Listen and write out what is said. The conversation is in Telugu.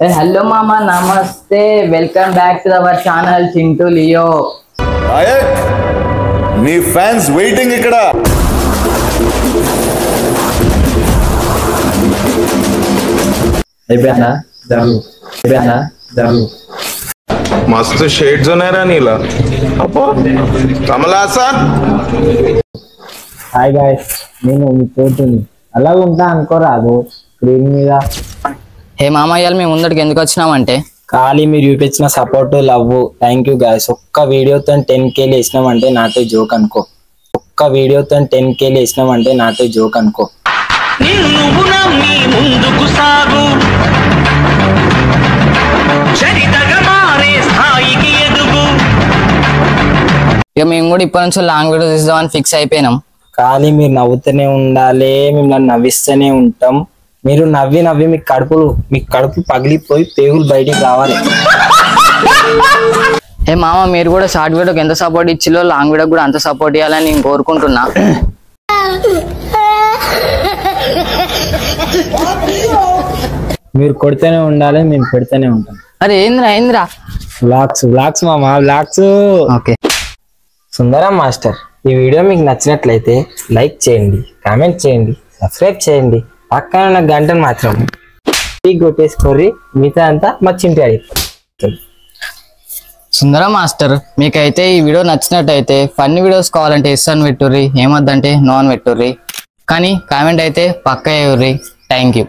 Hello mama, namaste. Welcome back to our channel Chintu Leo. Ayak, nee fans waiting ikkada. Ebana, daru. मस्त शेड्स ఉన్నాయరా నీలా అబ్బో కమలాసా హాయ్ గైస్ నేను మీ కోటుని అలా ఉంటా అనుకోరాదు స్క్రీన్ మీద హే మామయ్యలు మేము ముందటికి ఎందుకు వచ్చినామంటే ఖాళీ మీరు చూపించిన support love thank you guys ఒక్క వీడియోతో 10K వేసినామంటే నాతో జోక్ అనుకో ఒక్క వీడియోతో 10K వేసినామంటే నాతో జోక్ అనుకో నువ్వు నమ్మి ముందుకు సాగు చరితగా మారే స్థాయికి ఎదుగు ఇక మేము కూడా ఇప్పటి నుంచి లాంగ్ వీడియో తీద్దామని ఫిక్స్ అయిపోయినాం ఖాళీ మీరు నవ్వుతూనే ఉండాలి మిమ్మల్ని నవ్విస్తూనే ఉంటాం మీరు నవ్వి నవ్వి మీ కడుపు పగిలిపోయి పేగులు బయటికి రావాలి హే మామ మీరు కూడా షార్ట్ వీడియోకి ఎంత సపోర్ట్ ఇచ్చిలో లాంగ్ వీడియోకి కూడా అంత సపోర్ట్ ఇవ్వాలని నేను కోరుకుంటున్నా మీరు కొడితేనే ఉండాలి మేము పెడితేనే ఉంటాం అరే ఏంద్రా వ్లాగ్స్ మామా వ్లాగ్స్ ఓకే సుందరం మాస్టర్ ఈ వీడియో మీకు నచ్చినట్లయితే లైక్ చేయండి కామెంట్ చేయండి సబ్స్క్రైబ్ చేయండి పక్కన ఉన్న గంటను మాత్రం కొట్టేసుకోర్రి మిగతా అంతా మా చింటి అడిగి సుందరం మాస్టర్ మీకైతే ఈ వీడియో నచ్చినట్టయితే ఫన్నీ వీడియోస్ కావాలంటే ఎస్ అని పెట్టుర్రి ఏమొద్దంటే నో అని పెట్టుర్రి కానీ కామెంట్ అయితే పక్కా ఇవ్వర్రి థ్యాంక్ యూ